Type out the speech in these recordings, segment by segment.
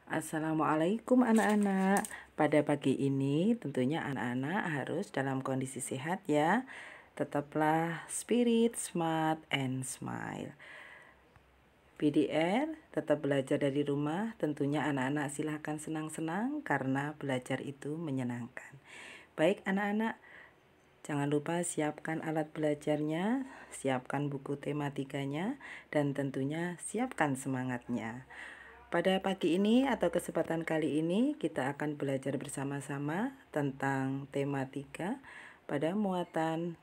Assalamualaikum anak-anak. Pada pagi ini tentunya anak-anak harus dalam kondisi sehat ya. Tetaplah spirit, smart, and smile. PDR, tetap belajar dari rumah. Tentunya anak-anak silahkan senang-senang karena belajar itu menyenangkan. Baik anak-anak, jangan lupa siapkan alat belajarnya, siapkan buku tematikanya, dan tentunya siapkan semangatnya. Pada pagi ini atau kesempatan kali ini kita akan belajar bersama-sama tentang tematika pada muatan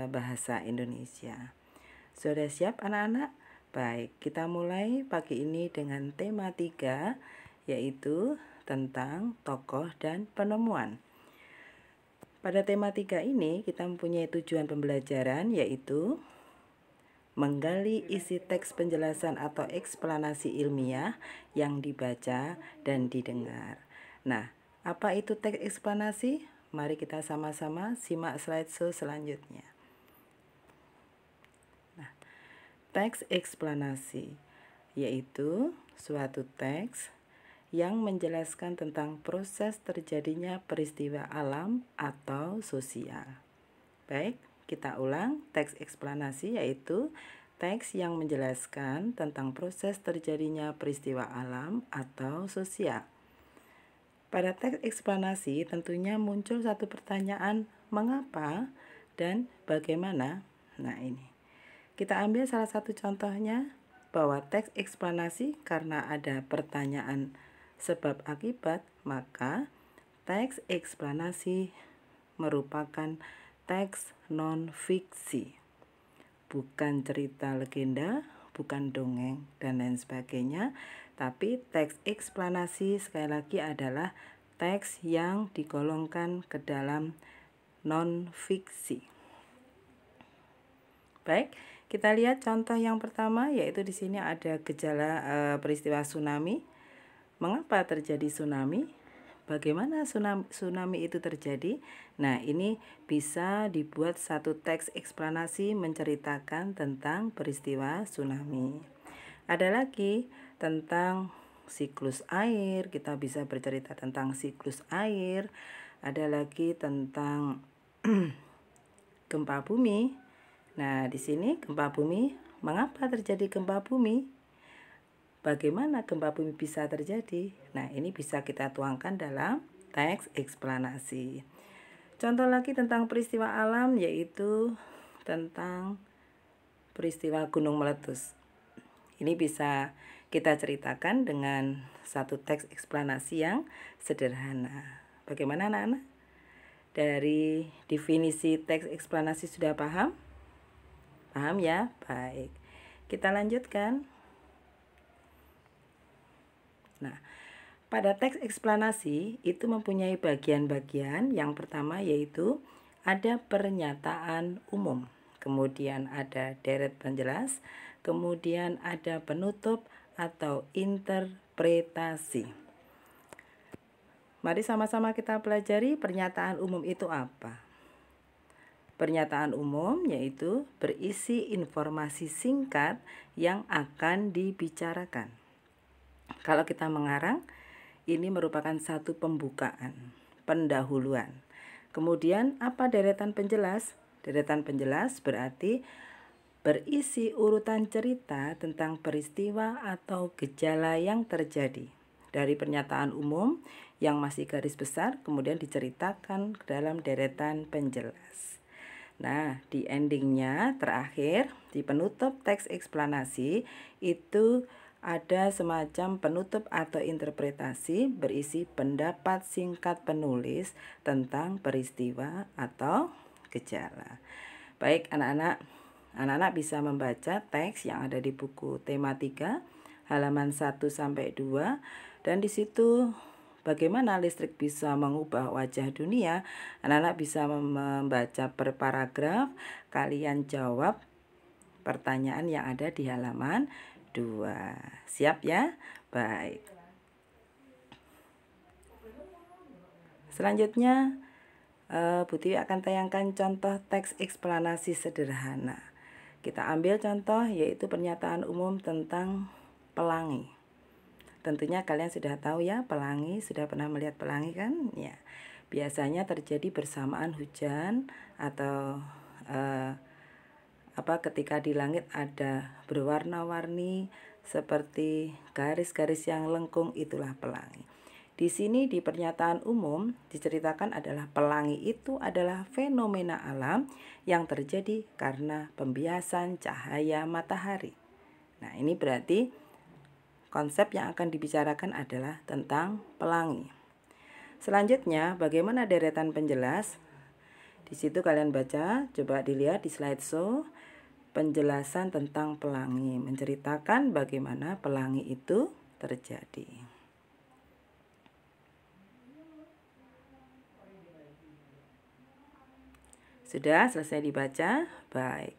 bahasa Indonesia. Sudah siap anak-anak? Baik, kita mulai pagi ini dengan tema 3, yaitu tentang tokoh dan penemuan. Pada tema 3 ini kita mempunyai tujuan pembelajaran, yaitu menggali isi teks penjelasan atau eksplanasi ilmiah yang dibaca dan didengar. Nah, apa itu teks eksplanasi? Mari kita sama-sama simak slideshow selanjutnya. Nah, teks eksplanasi yaitu suatu teks yang menjelaskan tentang proses terjadinya peristiwa alam atau sosial. Baik, kita ulang. Teks eksplanasi yaitu teks yang menjelaskan tentang proses terjadinya peristiwa alam atau sosial. Pada teks eksplanasi tentunya muncul satu pertanyaan, mengapa dan bagaimana? Nah ini, kita ambil salah satu contohnya, bahwa teks eksplanasi karena ada pertanyaan sebab akibat, maka teks eksplanasi merupakan teks non-fiksi, bukan cerita legenda, bukan dongeng, dan lain sebagainya. Tapi teks eksplanasi sekali lagi adalah teks yang digolongkan ke dalam non-fiksi. Baik, kita lihat contoh yang pertama, yaitu di sini ada gejala peristiwa tsunami. Mengapa terjadi tsunami? Bagaimana tsunami itu terjadi? Nah, ini bisa dibuat satu teks eksplanasi menceritakan tentang peristiwa tsunami. Ada lagi tentang siklus air, kita bisa bercerita tentang siklus air. Ada lagi tentang gempa bumi. Nah, di sini gempa bumi, mengapa terjadi gempa bumi? Bagaimana gempa bumi bisa terjadi? Nah, ini bisa kita tuangkan dalam teks eksplanasi. Contoh lagi tentang peristiwa alam, yaitu tentang peristiwa gunung meletus. Ini bisa kita ceritakan dengan satu teks eksplanasi yang sederhana. Bagaimana anak-anak? Dari definisi teks eksplanasi sudah paham? Paham ya? Baik. Kita lanjutkan. Nah, pada teks eksplanasi itu mempunyai bagian-bagian. Yang pertama yaitu ada pernyataan umum, kemudian ada deret penjelas, kemudian ada penutup atau interpretasi. Mari sama-sama kita pelajari pernyataan umum itu apa. Pernyataan umum yaitu berisi informasi singkat yang akan dibicarakan. Kalau kita mengarang, ini merupakan satu pembukaan, pendahuluan. Kemudian apa deretan penjelas? Deretan penjelas berarti berisi urutan cerita tentang peristiwa atau gejala yang terjadi. Dari pernyataan umum yang masih garis besar kemudian diceritakan ke dalam deretan penjelas. Nah, di endingnya terakhir di penutup teks eksplanasi itu ada semacam penutup atau interpretasi berisi pendapat singkat penulis tentang peristiwa atau gejala. Baik anak-anak bisa membaca teks yang ada di buku tematika halaman 1 sampai 2, dan di situ bagaimana listrik bisa mengubah wajah dunia. Anak-anak bisa membaca per paragraf, kalian jawab pertanyaan yang ada di halaman 2. Siap ya? Baik. Selanjutnya Bu Tiwi akan tayangkan contoh teks eksplanasi sederhana. Kita ambil contoh yaitu pernyataan umum tentang pelangi. Tentunya kalian sudah tahu ya, pelangi, sudah pernah melihat pelangi kan? Ya. Biasanya terjadi bersamaan hujan atau ketika di langit ada berwarna-warni seperti garis-garis yang lengkung, itulah pelangi. Di sini di pernyataan umum diceritakan adalah pelangi itu adalah fenomena alam yang terjadi karena pembiasan cahaya matahari. Nah, ini berarti konsep yang akan dibicarakan adalah tentang pelangi. Selanjutnya, bagaimana deretan penjelas? Di situ kalian baca, coba dilihat di slideshow, penjelasan tentang pelangi, menceritakan bagaimana pelangi itu terjadi. Sudah selesai dibaca? Baik.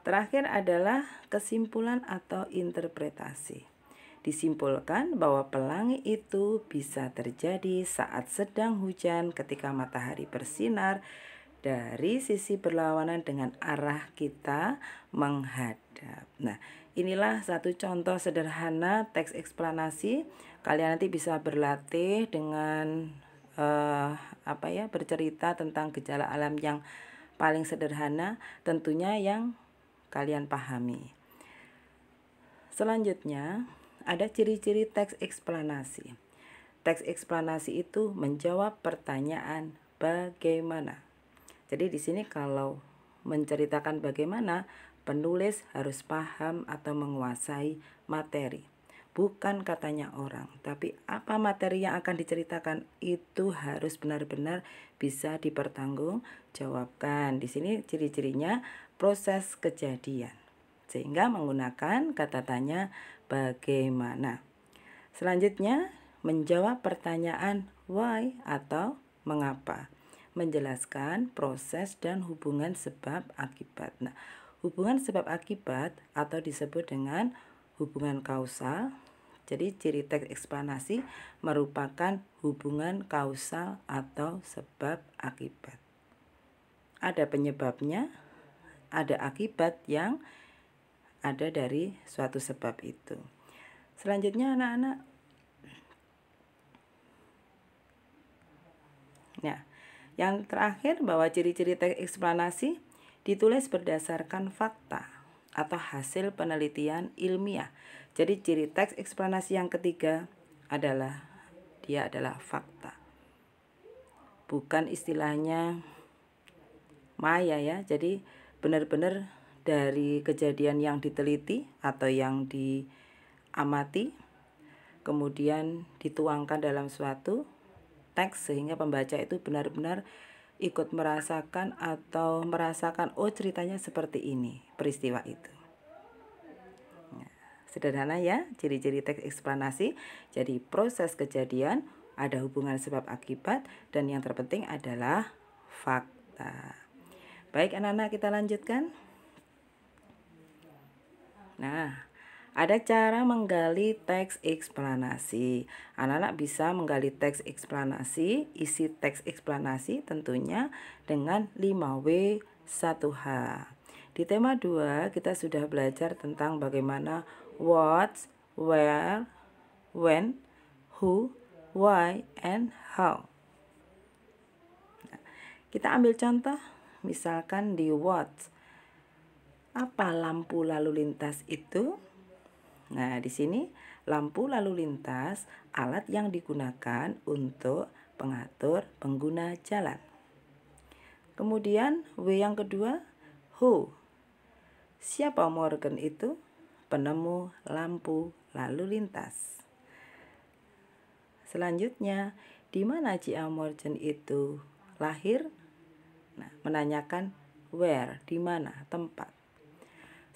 Terakhir adalah kesimpulan atau interpretasi. Disimpulkan bahwa pelangi itu bisa terjadi saat sedang hujan ketika matahari bersinar dari sisi berlawanan dengan arah kita menghadap. Nah, inilah satu contoh sederhana teks eksplanasi. Kalian nanti bisa berlatih dengan bercerita tentang gejala alam yang paling sederhana, tentunya yang kalian pahami. Selanjutnya, ada ciri-ciri teks eksplanasi. Teks eksplanasi itu menjawab pertanyaan bagaimana. Jadi di sini kalau menceritakan bagaimana, penulis harus paham atau menguasai materi. Bukan katanya orang, tapi apa materi yang akan diceritakan itu harus benar-benar bisa dipertanggungjawabkan. Di sini ciri-cirinya proses kejadian, sehingga menggunakan kata tanya bagaimana. Selanjutnya, menjawab pertanyaan why atau mengapa, menjelaskan proses dan hubungan sebab akibat. Nah, hubungan sebab akibat atau disebut dengan hubungan kausal. Jadi ciri teks eksplanasi merupakan hubungan kausal atau sebab akibat. Ada penyebabnya, ada akibat yang ada dari suatu sebab itu. Selanjutnya anak-anak. Nah, yang terakhir bahwa ciri-ciri teks eksplanasi ditulis berdasarkan fakta atau hasil penelitian ilmiah. Jadi ciri teks eksplanasi yang ketiga adalah dia adalah fakta. Bukan istilahnya maya ya. Jadi benar-benar dari kejadian yang diteliti atau yang diamati kemudian dituangkan dalam suatu teks sehingga pembaca itu benar-benar ikut merasakan atau merasakan oh ceritanya seperti ini, peristiwa itu. Nah, sederhana ya ciri-ciri teks eksplanasi. Jadi proses kejadian, ada hubungan sebab akibat, dan yang terpenting adalah fakta. Baik anak-anak, kita lanjutkan. Nah, ada cara menggali teks eksplanasi. Anak-anak bisa menggali teks eksplanasi, isi teks eksplanasi tentunya dengan 5W 1H. Di tema 2 kita sudah belajar tentang bagaimana what, where, when, who, why, and how. Nah, kita ambil contoh, misalkan di what. Apa lampu lalu lintas itu? Nah, di sini lampu lalu lintas alat yang digunakan untuk pengatur pengguna jalan. Kemudian W yang kedua, who. Siapa Morgan itu? Penemu lampu lalu lintas. Selanjutnya, di mana J.A. Morgan itu lahir? Nah, menanyakan where, di mana, tempat.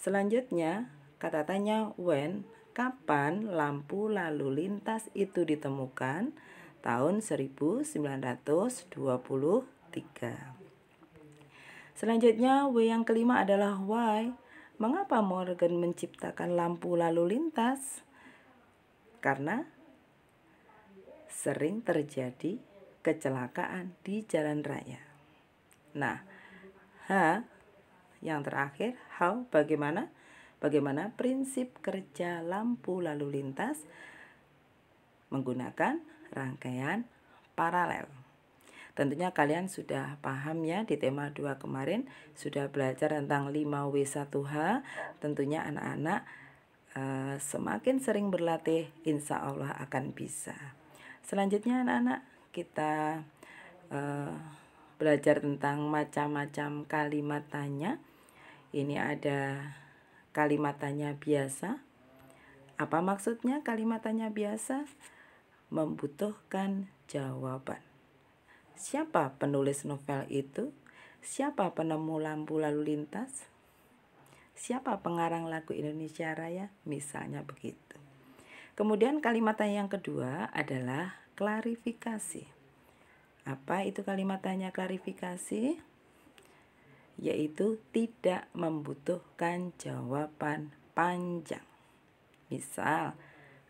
Selanjutnya, kata tanya when, kapan lampu lalu lintas itu ditemukan? Tahun 1923. Selanjutnya W yang kelima adalah why. Mengapa Morgan menciptakan lampu lalu lintas? Karena sering terjadi kecelakaan di jalan raya. Nah, H yang terakhir, how, bagaimana? Bagaimana prinsip kerja lampu lalu lintas? menggunakan rangkaian paralel. Tentunya kalian sudah paham ya, di tema 2 kemarin sudah belajar tentang 5W1H. Tentunya anak-anak semakin sering berlatih, insya Allah akan bisa. Selanjutnya anak-anak kita belajar tentang macam-macam kalimat tanya. Ini ada kalimat tanya biasa. Apa maksudnya kalimat tanya biasa? Membutuhkan jawaban. Siapa penulis novel itu? Siapa penemu lampu lalu lintas? Siapa pengarang lagu Indonesia Raya? Misalnya begitu. Kemudian kalimat tanya yang kedua adalah klarifikasi. Apa itu kalimat tanya klarifikasi? Yaitu tidak membutuhkan jawaban panjang. Misal,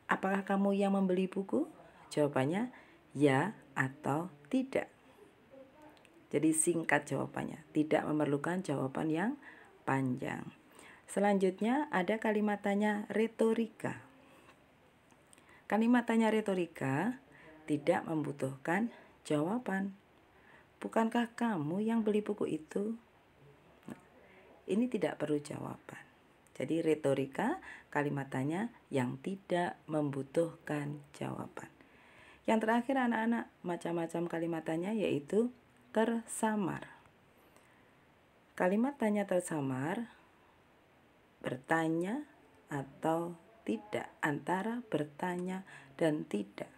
apakah kamu yang membeli buku? Jawabannya ya atau tidak. Jadi singkat jawabannya, tidak memerlukan jawaban yang panjang. Selanjutnya ada kalimat tanya retorika. Kalimat tanya retorika tidak membutuhkan jawaban. Bukankah kamu yang beli buku itu? Nah, ini tidak perlu jawaban. Jadi retorika kalimat tanya yang tidak membutuhkan jawaban. Yang terakhir anak-anak, macam-macam kalimat tanya yaitu tersamar. Kalimat tanya tersamar bertanya atau tidak, antara bertanya dan tidak.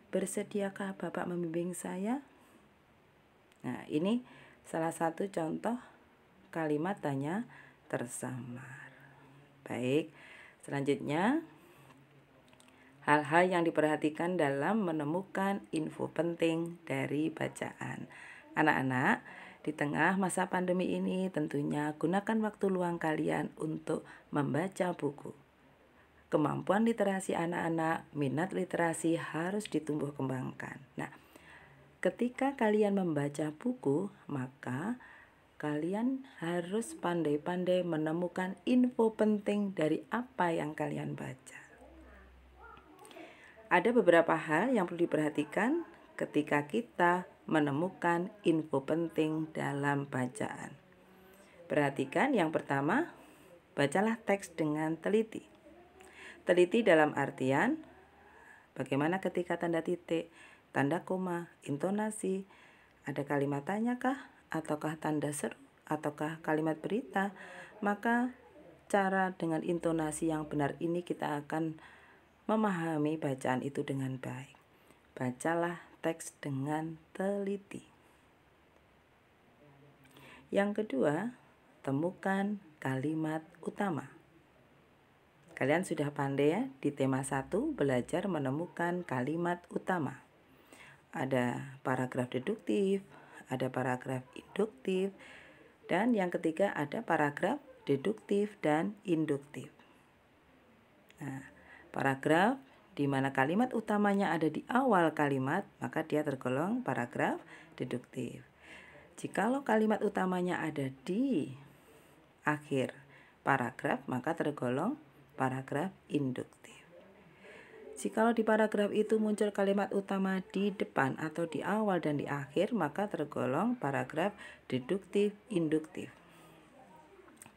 Bersediakah Bapak membimbing saya? Nah, ini salah satu contoh kalimat tanya tersamar. Baik, selanjutnya hal-hal yang diperhatikan dalam menemukan info penting dari bacaan. Anak-anak, di tengah masa pandemi ini tentunya gunakan waktu luang kalian untuk membaca buku. Kemampuan literasi anak-anak, minat literasi harus ditumbuh kembangkan. Nah, ketika kalian membaca buku, maka kalian harus pandai-pandai menemukan info penting dari apa yang kalian baca. Ada beberapa hal yang perlu diperhatikan ketika kita menemukan info penting dalam bacaan. Perhatikan yang pertama, bacalah teks dengan teliti. Teliti dalam artian bagaimana ketika tanda titik, tanda koma, intonasi, ada kalimat tanya kah, ataukah tanda seru, ataukah kalimat berita. Maka cara dengan intonasi yang benar ini kita akan memahami bacaan itu dengan baik. Bacalah teks dengan teliti. Yang kedua, temukan kalimat utama. Kalian sudah pandai ya, di tema 1 belajar menemukan kalimat utama. Ada paragraf deduktif, ada paragraf induktif, dan yang ketiga ada paragraf deduktif dan induktif. Nah, paragraf di mana kalimat utamanya ada di awal kalimat, maka dia tergolong paragraf deduktif. Jikalau kalimat utamanya ada di akhir paragraf, maka tergolong paragraf induktif. Jikalau di paragraf itu muncul kalimat utama di depan atau di awal dan di akhir, maka tergolong paragraf deduktif induktif.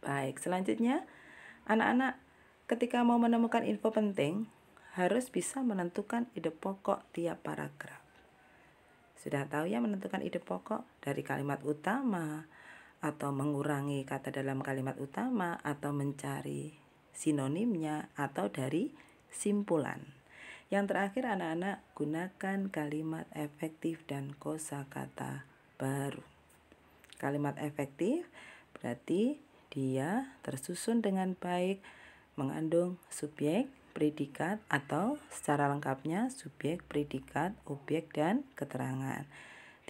Baik, selanjutnya anak-anak ketika mau menemukan info penting harus bisa menentukan ide pokok tiap paragraf. Sudah tahu ya menentukan ide pokok dari kalimat utama, atau mengurangi kata dalam kalimat utama, atau mencari sinonimnya, atau dari simpulan. Yang terakhir anak-anak, gunakan kalimat efektif dan kosakata baru. Kalimat efektif berarti dia tersusun dengan baik, mengandung subjek, predikat, atau secara lengkapnya subjek, predikat, objek, dan keterangan.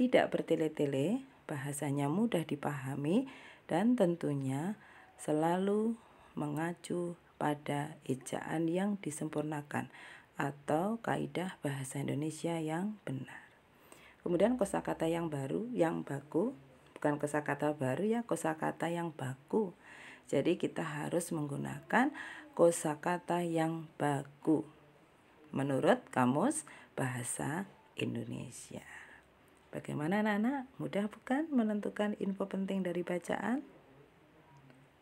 Tidak bertele-tele, bahasanya mudah dipahami, dan tentunya selalu mengacu pada ejaan yang disempurnakan atau kaidah bahasa Indonesia yang benar. Kemudian kosakata yang baru, yang baku, bukan kosakata baru ya, kosakata yang baku. Jadi kita harus menggunakan kosakata yang baku. menurut Kamus Bahasa Indonesia. Bagaimana anak-anak? Mudah bukan menentukan info penting dari bacaan?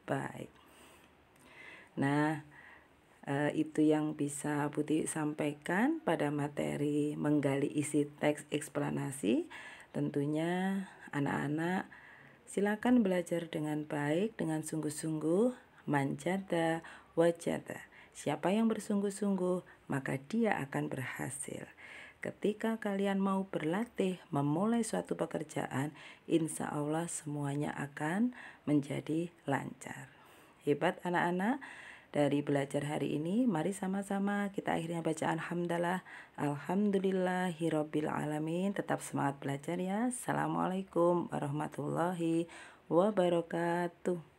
Baik. Nah, itu yang bisa Putih sampaikan pada materi menggali isi teks eksplanasi. Tentunya anak-anak silakan belajar dengan baik, dengan sungguh-sungguh, manjada, wajada. Siapa yang bersungguh-sungguh, maka dia akan berhasil. Ketika kalian mau berlatih memulai suatu pekerjaan, insya Allah semuanya akan menjadi lancar. Hebat anak-anak. Dari belajar hari ini, mari sama-sama kita akhirnya bacaan hamdalah. Alhamdulillahirabbil alamin. Tetap semangat belajar ya. Assalamualaikum warahmatullahi wabarakatuh.